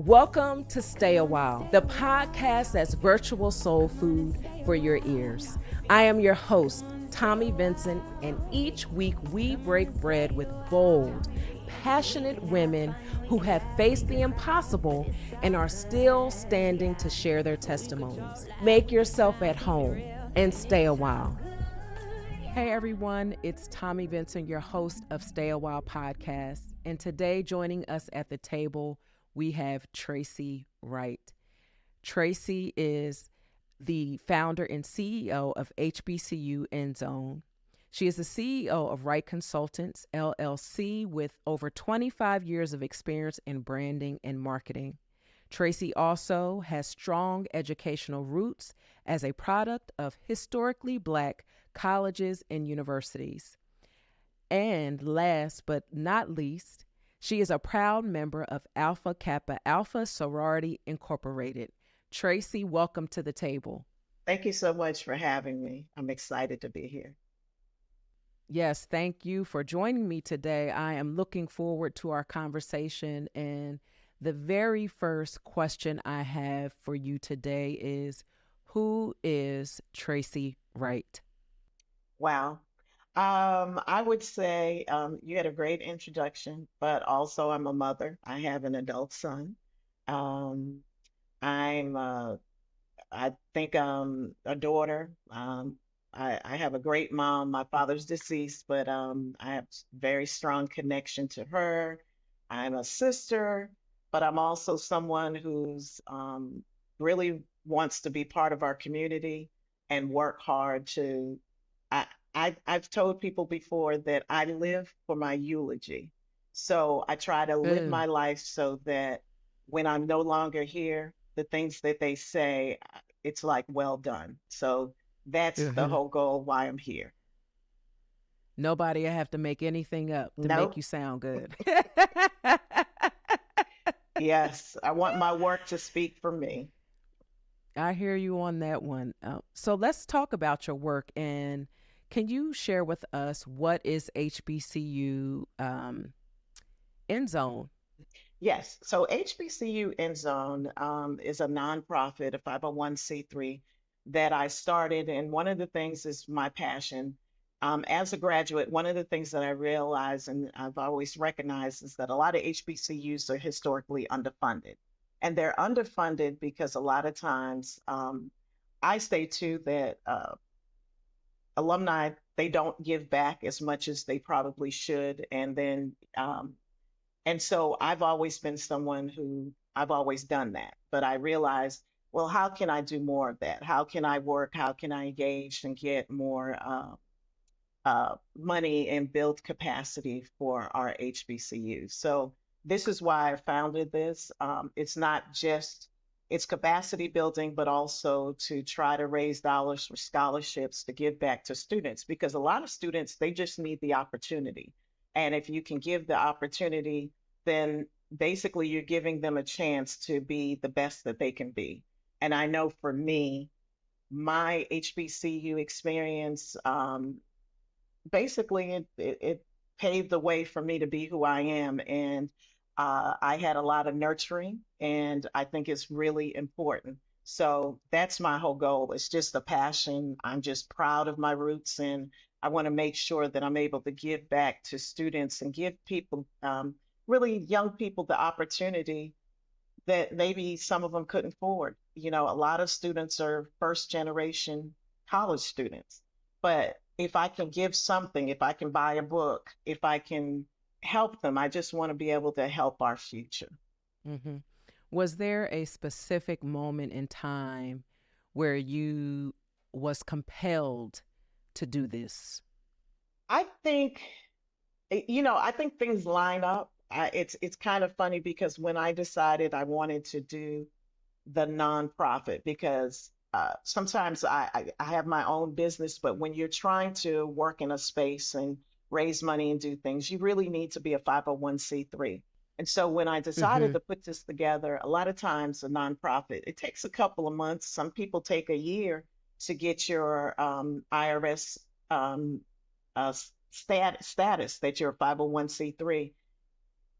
Welcome to Stay a While, the podcast that's virtual soul food for your ears. I am your host, Tommi Vincent, and each week we break bread with bold, passionate women who have faced the impossible and are still standing to share their testimonies. Make yourself at home and stay a while. Hey everyone, it's Tommi Vincent, your host of Stay a While podcast. And today joining us at the table, we have Tracy Wright. Tracy is the founder and CEO of HBCU Endzone. She is the CEO of Wright Consultants, LLC, with over 25 years of experience in branding and marketing. Tracy also has strong educational roots as a product of historically Black colleges and universities. And last but not least, she is a proud member of Alpha Kappa Alpha Sorority Incorporated. Tracy, welcome to the table. Thank you so much for having me. I'm excited to be here. Yes, thank you for joining me today. I am looking forward to our conversation. And the very first question I have for you today is, who is Tracy Wright? Wow. I would say you had a great introduction, but also I'm a mother. I have an adult son. Um, I'm, I think, a daughter. I have a great mom. My father's deceased, but I have very strong connection to her. I'm a sister, but I'm also someone who's really wants to be part of our community and work hard to. I, I've told people before that I live for my eulogy. So I try to live Mm, my life so that when I'm no longer here, the things that they say, it's like, well done. So that's the mhm. whole goal why I'm here. Nobody have to make anything up to make Nope. you sound good. Yes, I want my work to speak for me. I hear you on that one. So let's talk about your work, and can you share with us what is HBCU Endzone? Yes. So HBCU Endzone is a nonprofit, a 501c3 that I started. And one of the things is my passion. As a graduate, one of the things that I realized and I've always recognized is that a lot of HBCUs are historically underfunded. And they're underfunded because a lot of times I say too that alumni, they don't give back as much as they probably should. And so I've always been someone who I've always done that. But I realized, well, how can I do more of that? How can I work? How can I engage and get more money and build capacity for our HBCU? So this is why I founded this. It's not just it's capacity building, but also to try to raise dollars for scholarships to give back to students because a lot of students they just need the opportunity. And if you can give the opportunity, then basically you're giving them a chance to be the best that they can be. And I know for me, my HBCU experience basically it paved the way for me to be who I am. And I had a lot of nurturing, and I think it's really important. So that's my whole goal. It's just a passion. I'm just proud of my roots, and I want to make sure that I'm able to give back to students and give people, really young people, the opportunity that maybe some of them couldn't afford. You know, a lot of students are first generation college students. But if I can give something, if I can buy a book, if I can help them, I just want to be able to help our future. Hmm. Was there a specific moment in time where you was compelled to do this? I think, I think things line up. It's kind of funny because when I decided I wanted to do the nonprofit because sometimes I have my own business, but when you're trying to work in a space and raise money and do things, you really need to be a 501c3. And so when I decided Hmm. to put this together, a lot of times a nonprofit, it takes a couple of months. Some people take a year to get your IRS status that you're a 501c3.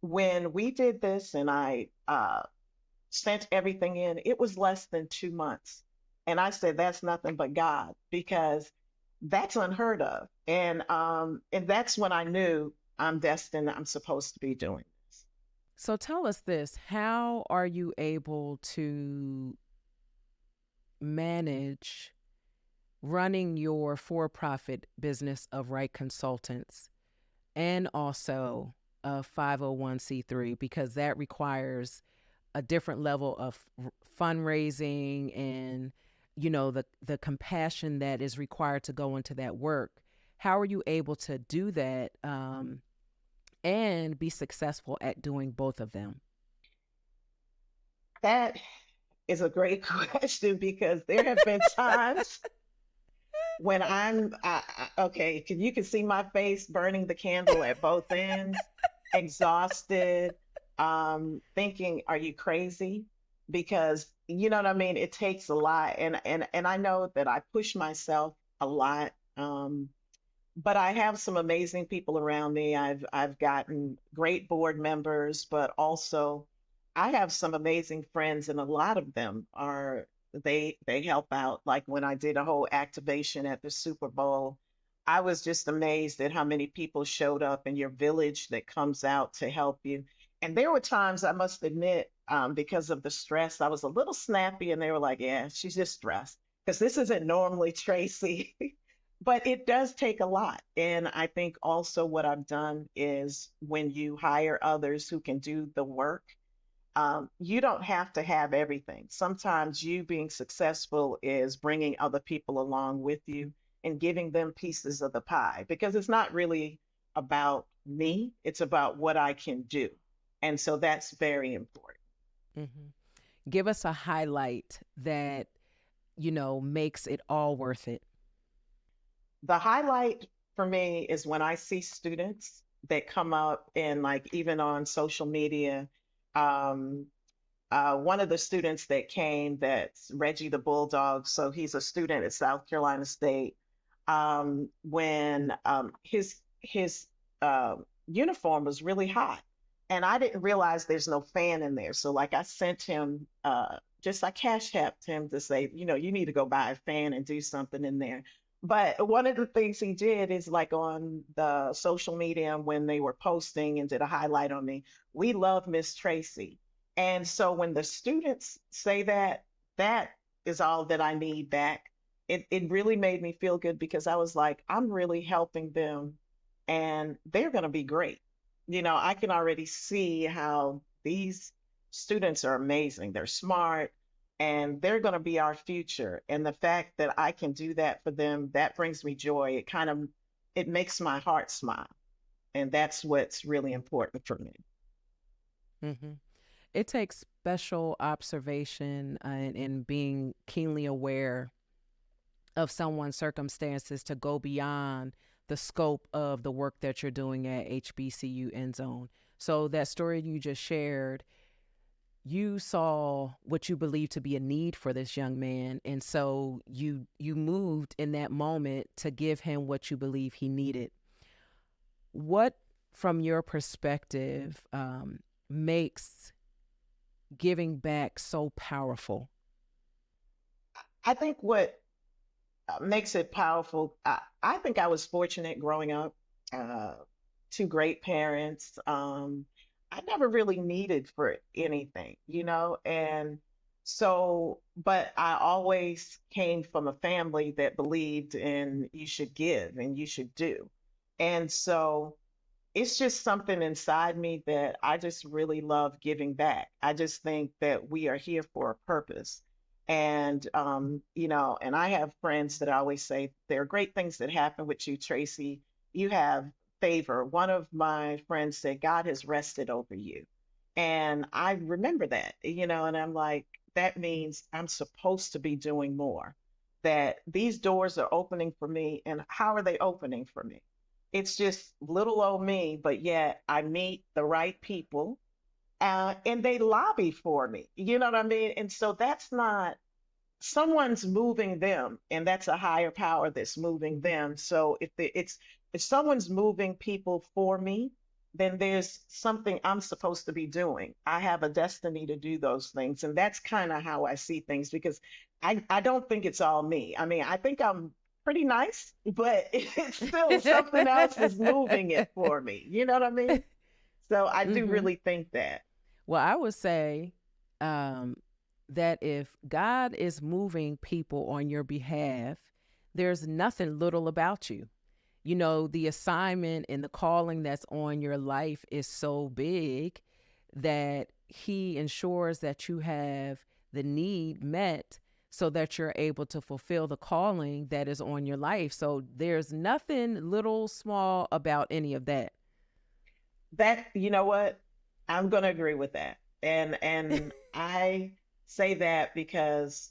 When we did this and I sent everything in. It was less than 2 months. And I said, that's nothing but God, because that's unheard of. And that's when I knew I'm destined, I'm supposed to be doing this. So tell us this, how are you able to manage running your for profit business of Wright Consultants and also a 501c3? Because that requires a different level of fundraising and the compassion that is required to go into that work. How are you able to do that and be successful at doing both of them? That is a great question, because there have been times when okay, you can see my face burning the candle at both ends, exhausted, thinking, are you crazy? Because you know what I mean? It takes a lot. And I know that I push myself a lot. But I have some amazing people around me. I've gotten great board members, but also I have some amazing friends, and a lot of them are they help out. Like when I did a whole activation at the Super Bowl, I was just amazed at how many people showed up in your village that comes out to help you. And there were times, I must admit, because of the stress, I was a little snappy, and they were like, "Yeah, she's just stressed," because this isn't normally Tracy. But it does take a lot. And I think also what I've done is, when you hire others who can do the work, you don't have to have everything. Sometimes you being successful is bringing other people along with you and giving them pieces of the pie, because it's not really about me, it's about what I can do. And so that's very important. Mm-hmm. Give us a highlight that, makes it all worth it. The highlight for me is when I see students that come up, and like even on social media. Um, one of the students that came, that's Reggie the Bulldog. So he's a student at South Carolina State. When his uniform was really hot, and I didn't realize there's no fan in there. So like I sent him, just I cash apped him to say, you need to go buy a fan and do something in there. But one of the things he did is, like on the social media when they were posting and did a highlight on me, we love Miss Tracy. And so when the students say that, that is all that I need back. It really made me feel good, because I was like, I'm really helping them, and they're going to be great. I can already see how these students are amazing. They're smart, and they're going to be our future. And the fact that I can do that for them, that brings me joy. It makes my heart smile. And that's what's really important for me. Mm-hmm. It takes special observation and being keenly aware of someone's circumstances to go beyond the scope of the work that you're doing at HBCU Endzone. So that story you just shared, you saw what you believe to be a need for this young man, and so you moved in that moment to give him what you believe he needed. What, from your perspective, makes giving back so powerful? I think what makes it powerful, I think I was fortunate growing up, uh, two great parents. I never really needed for anything, and so, but I always came from a family that believed in, you should give and you should do. And so it's just something inside me that I just really love giving back. I just think that we are here for a purpose. And I have friends that always say, there are great things that happen with you, Tracy. You have favor. One of my friends said, God has rested over you. And I remember that, and I'm like, that means I'm supposed to be doing more, that these doors are opening for me. And how are they opening for me? It's just little old me, but yet I meet the right people, and they lobby for me. You know what I mean? And so that's not, someone's moving them, and that's a higher power that's moving them. So if someone's moving people for me, then there's something I'm supposed to be doing. I have a destiny to do those things. And that's kind of how I see things because I don't think it's all me. I mean, I think I'm pretty nice, but it's still something else is moving it for me. You know what I mean? So I do Mm-hmm. really think that. Well, I would say um, that if God is moving people on your behalf, there's nothing little about you. You know, the assignment and the calling that's on your life is so big that He ensures that you have the need met so that you're able to fulfill the calling that is on your life. So there's nothing little, small about any of that. That, you know what? I'm going to agree with that. And I say that because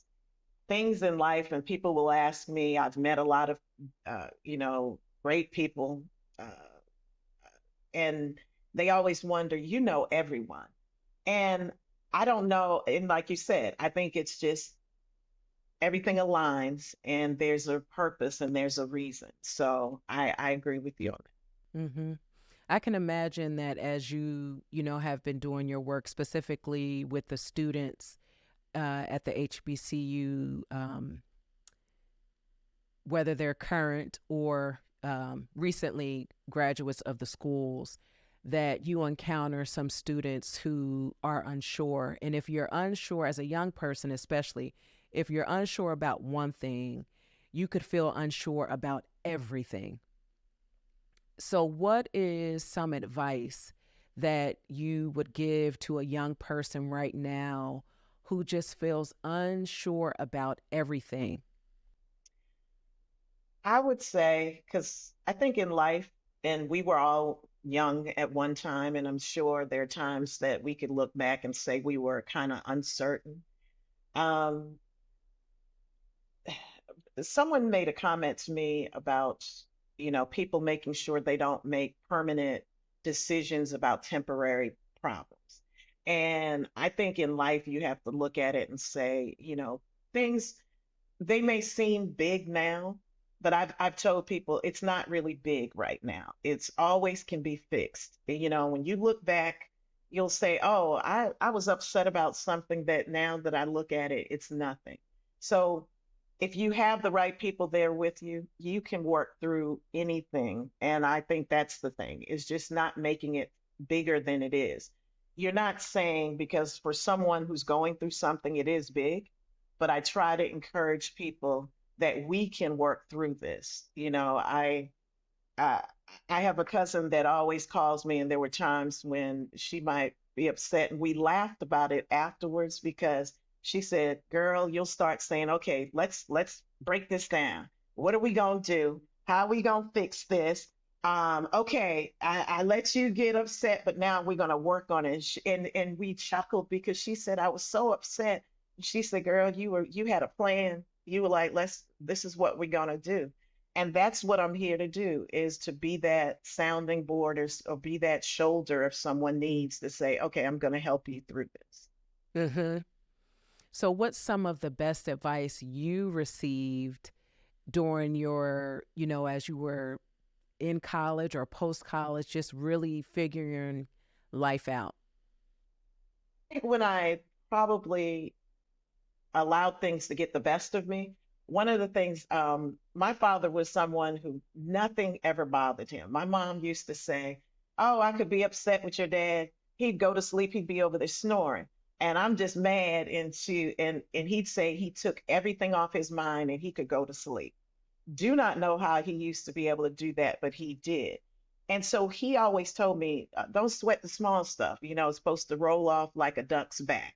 things in life, and people will ask me, I've met a lot of great people, and they always wonder, everyone. And I don't know, and like you said, I think it's just everything aligns and there's a purpose and there's a reason. So I agree with you on Mm-hmm. I can imagine that as have been doing your work specifically with the students at the HBCU, whether they're current or recently graduates of the schools, that you encounter some students who are unsure. And if you're unsure, as a young person especially, if you're unsure about one thing, you could feel unsure about everything. So, what is some advice that you would give to a young person right now who just feels unsure about everything? I would say, because I think in life, and we were all young at one time, and I'm sure there are times that we could look back and say we were kind of uncertain. Um, Someone made a comment to me about, people making sure they don't make permanent decisions about temporary problems. And I think in life, you have to look at it and say, things they may seem big now, but I've told people it's not really big right now. It's always can be fixed. When you look back, you'll say, "Oh, I was upset about something that now that I look at it, it's nothing." So if you have the right people there with you, you can work through anything. And I think that's the thing, is just not making it bigger than it is. You're not saying because for someone who's going through something, it is big, but I try to encourage people that we can work through this. I I have a cousin that always calls me, and there were times when she might be upset, and we laughed about it afterwards because she said, "Girl, you'll start saying, okay, let's break this down. What are we gonna do? How are we gonna fix this? Okay, I let you get upset, but now we're gonna work on it." And we chuckled because she said I was so upset. She said, "Girl, you had a plan. You were like, this is what we're gonna do." And that's what I'm here to do, is to be that sounding board, or be that shoulder if someone needs to say, okay, I'm going to help you through this. Mm-hmm. So, what's some of the best advice you received during as you were in college or post college, just really figuring life out? I think when I probably allowed things to get the best of me, one of the things, my father was someone who nothing ever bothered him. My mom used to say, "Oh, I could be upset with your dad. He'd go to sleep, he'd be over there snoring. And I'm just mad." And he'd say he took everything off his mind and he could go to sleep. Do not know how he used to be able to do that, but he did. And so he always told me, don't sweat the small stuff. It's supposed to roll off like a duck's back.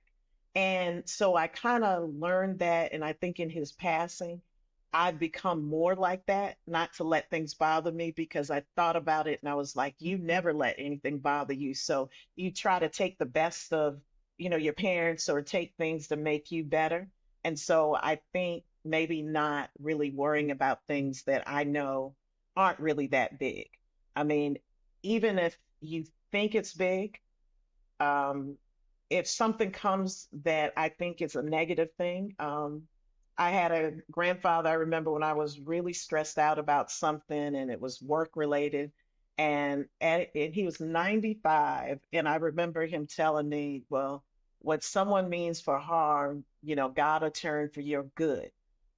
And so I kind of learned that. And I think in his passing, I've become more like that, not to let things bother me, because I thought about it and I was like, you never let anything bother you. So you try to take the best of, your parents, or take things to make you better. And so I think maybe not really worrying about things that I know aren't really that big. I mean, even if you think it's big, um, if something comes that I think is a negative thing, I had a grandfather, I remember when I was really stressed out about something and it was work related. And he was 95. And I remember him telling me, well, what someone means for harm, God will turn for your good.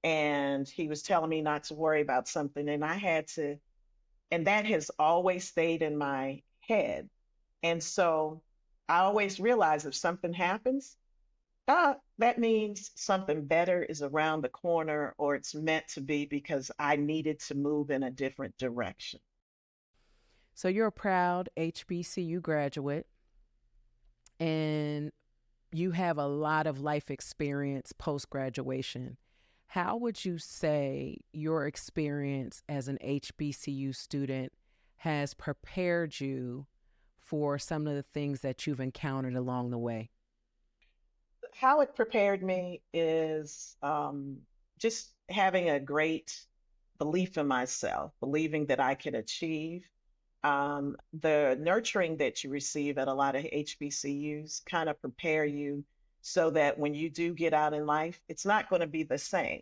And he was telling me not to worry about something. And I had to, and that has always stayed in my head. And so I always realize if something happens, that means something better is around the corner or it's meant to be because I needed to move in a different direction. So you're a proud HBCU graduate and you have a lot of life experience post graduation. How would you say your experience as an HBCU student has prepared you for some of the things that you've encountered along the way? How it prepared me is just having a great belief in myself, believing that I could achieve. The nurturing that you receive at a lot of HBCUs kind of prepare you so that when you do get out in life, it's not going to be the same,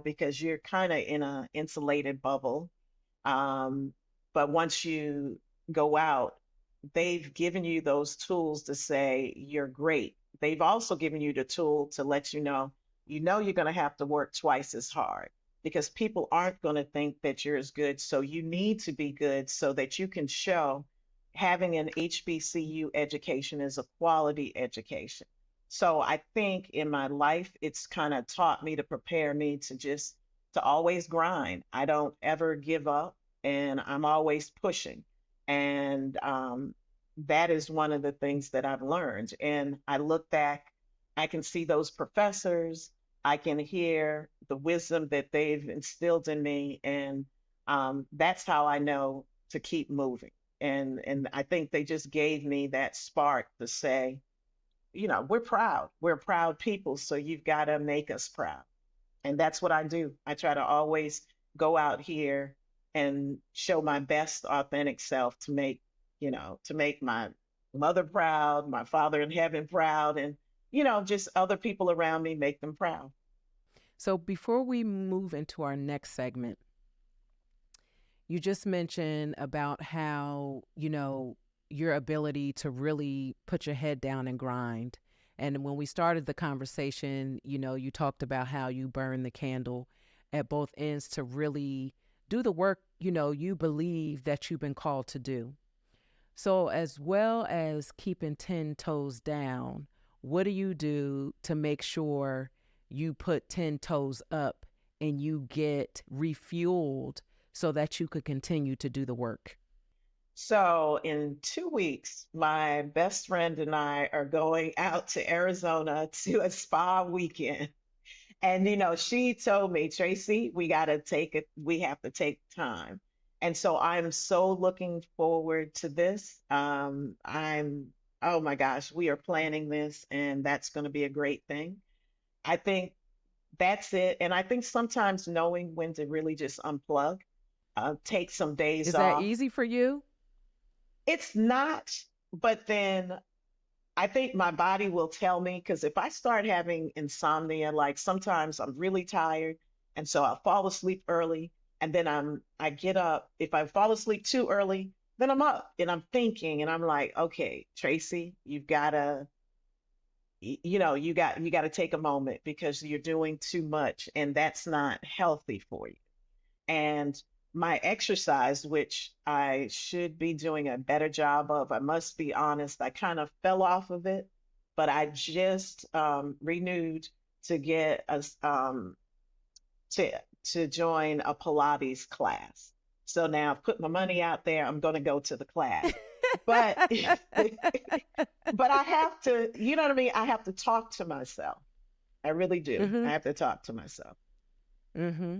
because you're kind of in an insulated bubble. Um, but once you go out, they've given you those tools to say you're great. They've also given you the tool to let you know you're going to have to work twice as hard because people aren't going to think that you're as good. So you need to be good so that you can show having an HBCU education is a quality education. So I think in my life, it's kind of taught me to prepare me to always grind. I don't ever give up and I'm always pushing. And that is one of the things that I've learned. And I look back, I can see those professors, I can hear the wisdom that they've instilled in me. And that's how I know to keep moving. And I think they just gave me that spark to say, we're proud. We're proud people. So you've got to make us proud. And that's what I do. I try to always go out here and show my best authentic self to make my mother proud, my father in heaven proud, and, just other people around me, make them proud. So before we move into our next segment, you just mentioned about how, your ability to really put your head down and grind. And when we started the conversation, you talked about how you burn the candle at both ends to really do the work, you believe that you've been called to do. So, as well as keeping 10 toes down, what do you do to make sure you put 10 toes up and you get refueled so that you could continue to do the work? So in 2 weeks, my best friend and I are going out to Arizona to a spa weekend. And she told me, Tracy, we have to take time. And so I'm so looking forward to this. Oh my gosh, we are planning this, and that's going to be a great thing. I think that's it. And I think sometimes knowing when to really just unplug, take some days Is that off. easy for you? It's not, but then I think my body will tell me because if I start having insomnia, like sometimes I'm really tired, and so I'll fall asleep early, and then I get up. If I fall asleep too early, then I'm up and I'm thinking, and I'm like, okay, Tracy, you've gotta, you got to take a moment because you're doing too much, and that's not healthy for you. And my exercise, which I should be doing a better job of, I must be honest, I kind of fell off of it, but I just renewed to get us to join a Pilates class. So now I've put my money out there. I'm going to go to the class, but but I have to, you know what I mean? I have to talk to myself. I really do. I Mm-hmm. have to talk to myself. Mm-hmm.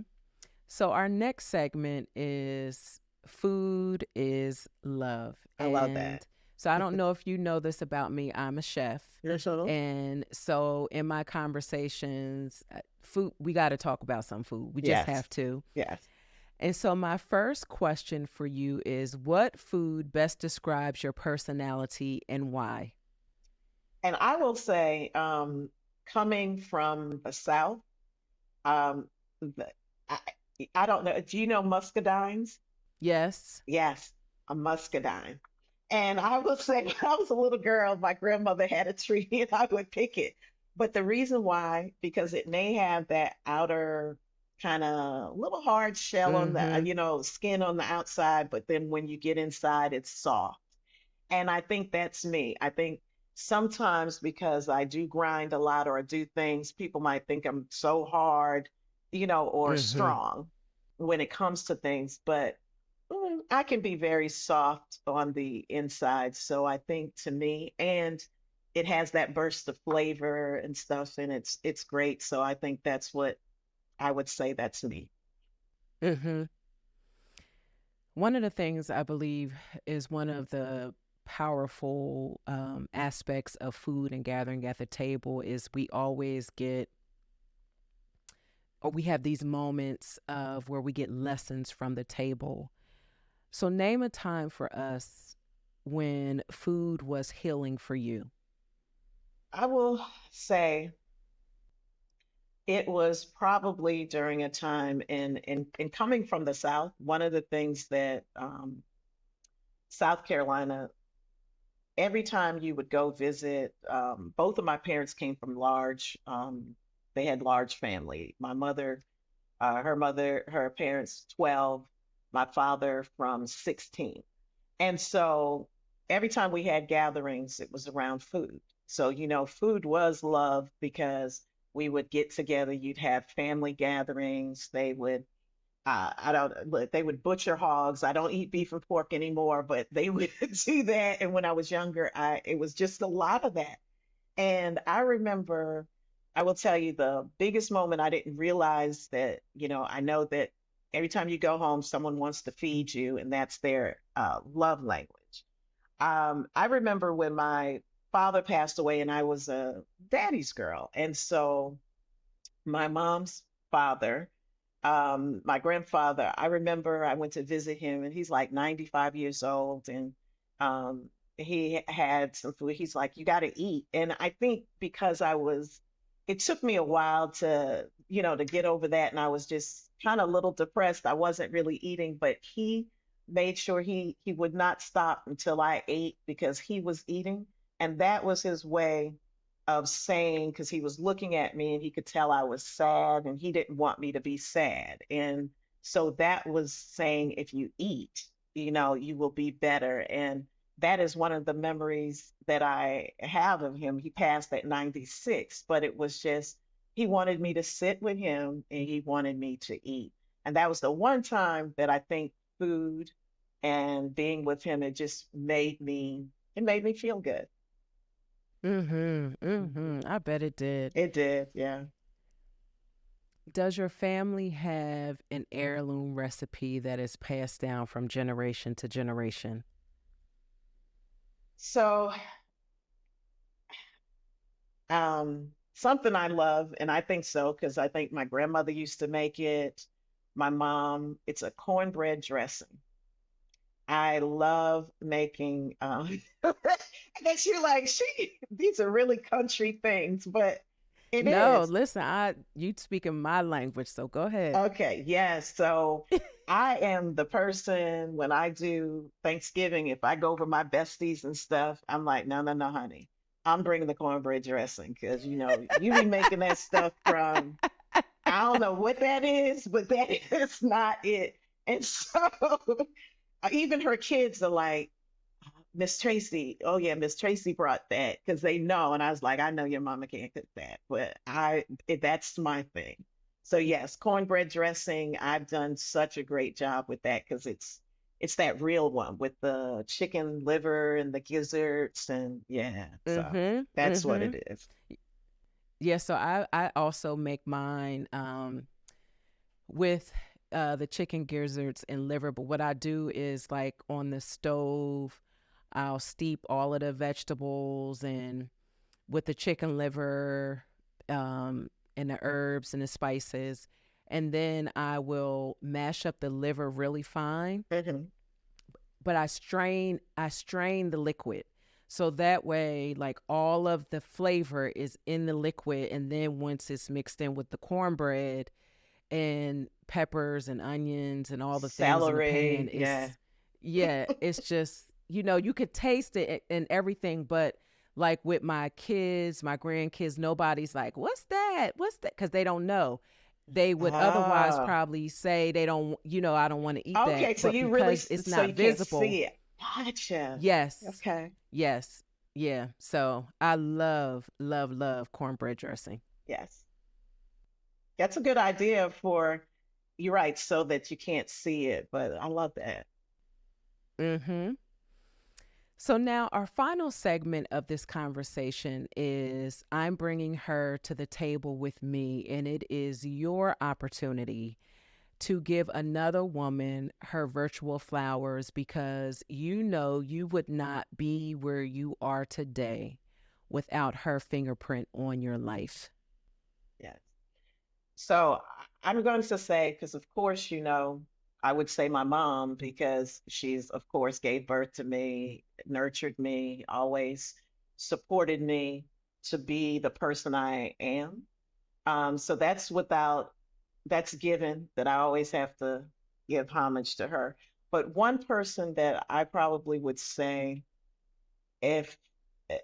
So our next segment is food is love. I love And that. so I don't know if you know this about me. I'm a chef. You're so And so in my conversations, food, we got to talk about some food. We just yes, have to. yes. And so my first question for you is what food best describes your personality and why? And I will say, coming from the South, um, the- I, I don't know. Do you know muscadines? Yes. Yes. a muscadine. And I will say, when I was a little girl, my grandmother had a tree and I would pick it. But the reason why, because it may have that outer kind of little hard shell on the, Mm-hmm. skin on the outside, but then when you get inside, it's soft. And I think that's me. I think sometimes because I do grind a lot or I do things, people might think I'm so hard, or Mm-hmm. strong when it comes to things. But I can be very soft on the inside. So I think to me, and it has that burst of flavor and stuff, and it's great. So I think that's what I would say that's me. Mm-hmm. One of the things I believe is one of the powerful aspects of food and gathering at the table is we always get, or we have these moments of where we get lessons from the table. So, name a time for us when food was healing for you. I will say it was probably during a time in coming from the South. One of the things that South Carolina, every time you would go visit, both of my parents came from large, they had large family. My mother, her parents 12, my father from 16. And so every time we had gatherings, it was around food. So, food was love because we would get together. You'd have family gatherings. They would, I don't, look, they would butcher hogs. I don't eat beef and pork anymore, but they would do that. And when I was younger, it was just a lot of that. And I remember, I will tell you the biggest moment I didn't realize that, I know that every time you go home, someone wants to feed you, and that's their love language. I remember when my father passed away and I was a daddy's girl. And so my mom's father, my grandfather, I remember I went to visit him and he's like 95 years old and um, he had some food. He's like, you got to eat. And I think because it took me a while to get over that. And I was just kind of a little depressed. I wasn't really eating, but he made sure he would not stop until I ate because he was eating. And that was his way of saying, because he was looking at me and he could tell I was sad and he didn't want me to be sad. And so that was saying, if you eat, you will be better. And that is one of the memories that I have of him. He passed at 96, but it was just, he wanted me to sit with him and he wanted me to eat. And that was the one time that I think food and being with him, it made me feel good. Mm-hmm. Mhm. Mm-hmm. I bet it did. It did, yeah. Does your family have an heirloom recipe that is passed down from generation to generation? So, something I love, and I think so because I think my grandmother used to make it. My mom, it's a cornbread dressing. I love making, I guess you're like, these are really country things, but it No, is. listen, you speaking my language, so go ahead. Okay, yes. So I am the person when I do Thanksgiving, if I go over my besties and stuff, I'm like, no, no, no, honey. I'm bringing the cornbread dressing because you be making that stuff from I don't know what that is, but that is not it. And so even her kids are like, Miss Tracy, oh yeah, Miss Tracy brought that because they know. And I was like, I know your mama can't cook that, but that's my thing. So yes, cornbread dressing, I've done such a great job with that because it's that real one with the chicken liver and the gizzards and yeah, so Mm-hmm. that's what Mm-hmm. it is. Yeah, so I also make mine with the chicken gizzards and liver, but what I do is like on the stove, I'll steep all of the vegetables and with the chicken liver and the herbs and the spices, and then I will mash up the liver really fine, Mhm. but I strain the liquid. So that way, like all of the flavor is in the liquid, and then once it's mixed in with the cornbread and peppers and onions and all the things in the pan, Celery, yeah. yeah, it's just, you could taste it and everything, but like with my kids, my grandkids, nobody's like, what's that? What's that? Because they don't know. They would otherwise Ah, probably say they don't, I don't want to eat that. okay. So But you really, because it's so not you can't visible, see it. Gotcha. yes, Okay. yes, yeah. So I love, love, love cornbread dressing. Yes. That's a good idea for, you're right, so that you can't see it, but I love that. Mm-hmm. So now our final segment of this conversation is I'm bringing her to the table with me, and it is your opportunity to give another woman her virtual flowers because you would not be where you are today without her fingerprint on your life. Yes. So I'm going to say, because of course, I would say my mom, because she's, of course, gave birth to me, nurtured me, always supported me to be the person I am. So that's given that I always have to give homage to her. But one person that I probably would say, if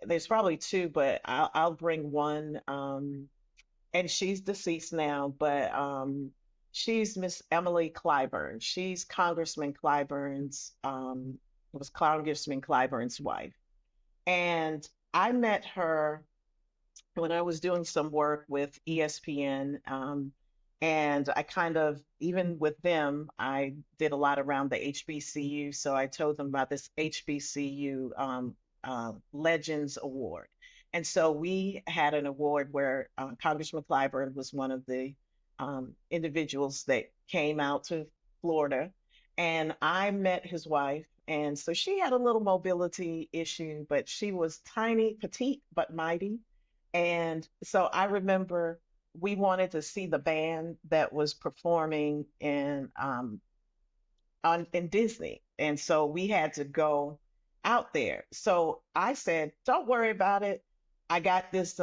there's probably two, but I'll bring one. And she's deceased now, but she's Miss Emily Clyburn. She's was Congressman Clyburn's wife. And I met her when I was doing some work with ESPN. And I kind of, even with them, I did a lot around the HBCU. So I told them about this HBCU Legends Award. And so we had an award where Congressman Clyburn was one of the individuals that came out to Florida. And I met his wife. And so she had a little mobility issue, but she was tiny, petite, but mighty. And so I remember we wanted to see the band that was performing in Disney. And so we had to go out there. So I said, don't worry about it. I got this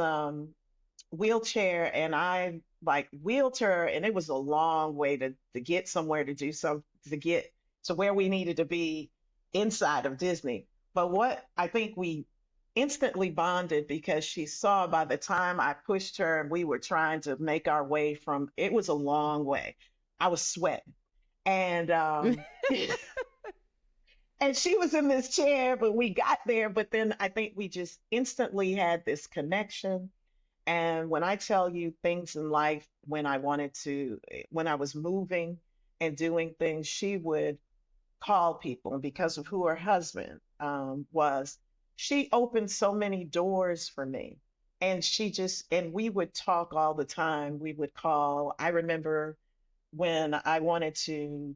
wheelchair, and I like wheeled her, and it was a long way to get somewhere to do some to get to where we needed to be inside of Disney. But what I think we instantly bonded, because she saw by the time I pushed her and we were trying to make our way from, it was a long way. I was sweating. And and she was in this chair, but we got there. But then I think we just instantly had this connection. And when I tell you things in life, when I was moving and doing things, she would call people. And because of who her husband was, she opened so many doors for me. And and we would talk all the time. We would call. I remember when I wanted to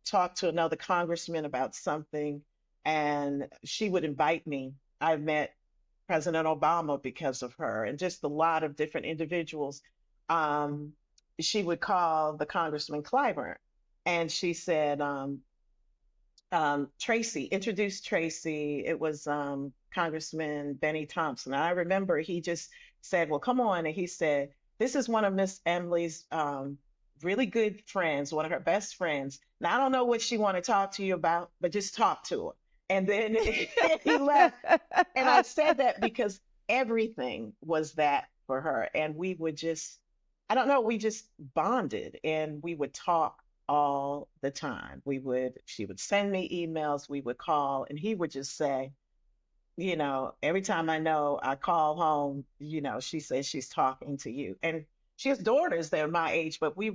talk to another congressman about something, and she would invite me. I met President Obama because of her, and just a lot of different individuals. Um, she would call the Congressman Clyburn, and she said, Tracy, introduced Tracy. It was Congressman Benny Thompson. I remember he just said, well, come on. And he said, this is one of Miss Emily's really good friends, one of her best friends. Now, I don't know what she want to talk to you about, but just talk to her. And then he left. And I said that because everything was that for her. And we would just, I don't know, we just bonded, and we would talk all the time. She would send me emails, we would call, and he would just say, every time I call home, she says she's talking to you. And she has daughters that are my age, but we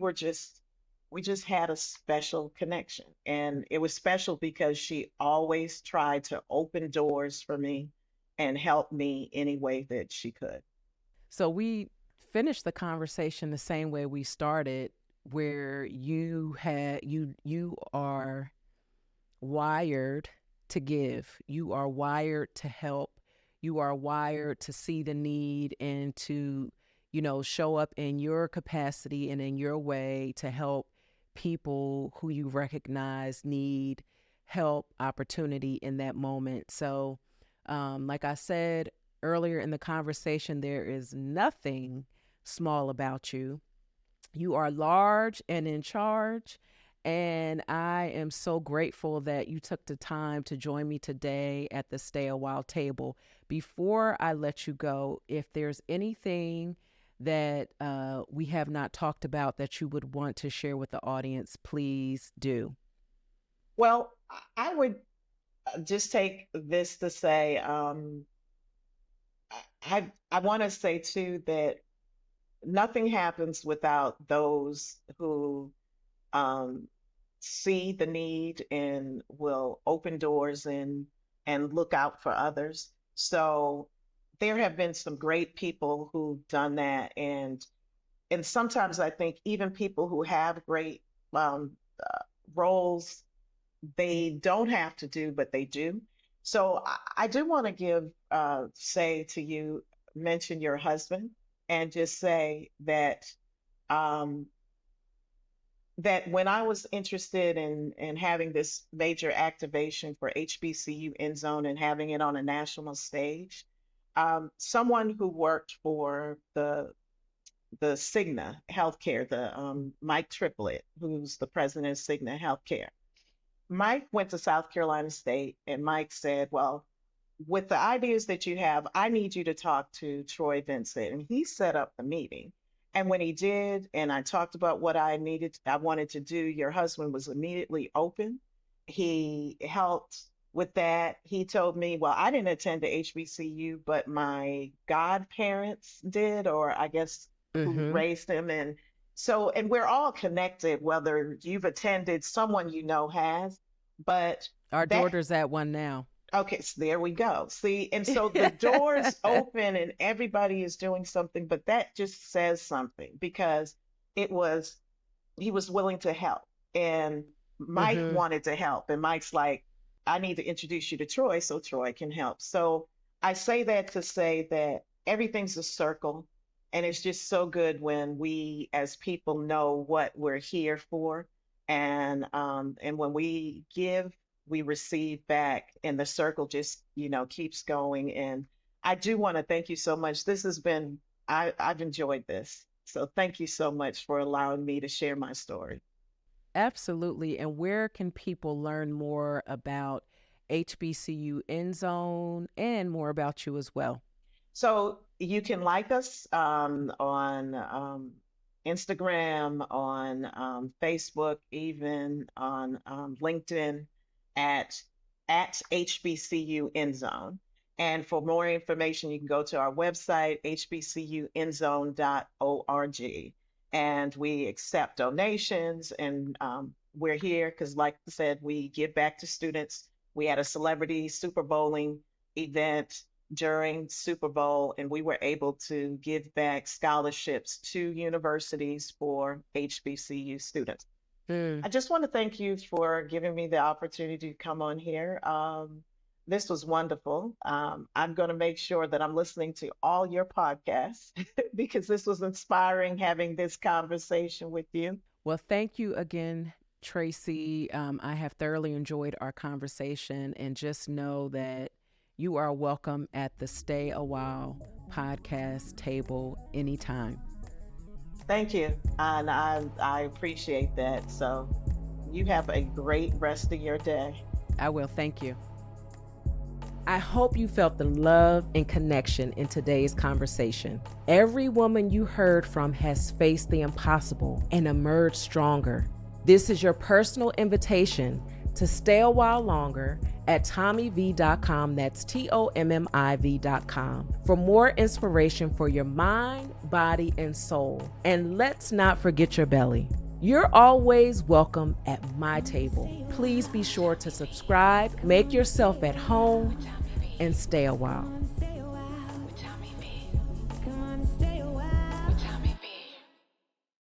just had a special connection. And it was special because she always tried to open doors for me and help me any way that she could. So we finished the conversation the same way we started, where you are wired to give. You are wired to help. You are wired to see the need and to, show up in your capacity and in your way to help people who you recognize need help, opportunity in that moment. So, like I said earlier in the conversation, there is nothing small about you. You are large and in charge, And I am so grateful that you took the time to join me today at the Stay a While table. Before I let you go, if there's anything that we have not talked about that you would want to share with the audience, please do. Well, I would just take this to say, I want to say too that nothing happens without those who um, see the need and will open doors and look out for others. So there have been some great people who've done that, and sometimes I think even people who have great um, roles, they don't have to do, but they do. So I do want to say to you, mention your husband, and just say um, that when I was interested in having this major activation for HBCU Endzone and having it on a national stage, someone who worked for the Cigna Healthcare, the Mike Triplett, who's the president of Cigna Healthcare. Mike went to South Carolina State, and Mike said, "Well, with the ideas that you have, I need you to talk to Troy Vincent." And he set up the meeting. And when he did, and I talked about what I wanted to do, your husband was immediately open. He helped with that. He told me, well, I didn't attend the HBCU, but my godparents did, or I guess who Mm-hmm. raised him. And so, and we're all connected, whether you've attended, someone you know has, but Our that daughter's at one now. okay, so there we go. See, and so the doors open and everybody is doing something, but that just says something because it was, he was willing to help. And Mike Mm-hmm. wanted to help. And Mike's like, I need to introduce you to Troy so Troy can help. So I say that to say that everything's a circle. And it's just so good when we as people know what we're here for. And when we give, we receive back, and the circle just, keeps going. And I do want to thank you so much. This has been, I've enjoyed this. So thank you so much for allowing me to share my story. Absolutely. And where can people learn more about HBCU Endzone and more about you as well? So you can like us on Instagram, on Facebook, even on LinkedIn at HBCU Endzone. And for more information, you can go to our website, hbcuendzone.org. And we accept donations, and we're here because, like I said, we give back to students. We had a celebrity Super Bowling event during Super Bowl, and we were able to give back scholarships to universities for HBCU students. Mm. I just want to thank you for giving me the opportunity to come on here. This was wonderful. I'm going to make sure that I'm listening to all your podcasts because this was inspiring having this conversation with you. Well, thank you again, Tracy. I have thoroughly enjoyed our conversation, and just know that you are welcome at the Stay a While podcast table anytime. Thank you. And I appreciate that. So you have a great rest of your day. I will. Thank you. I hope you felt the love and connection in today's conversation. Every woman you heard from has faced the impossible and emerged stronger. This is your personal invitation to stay a while longer at TommiV.com. That's TOMMIV.com for more inspiration for your mind, body, and soul. And let's not forget your belly. You're always welcome at my table. Please be sure to subscribe, make yourself at home, and stay a while.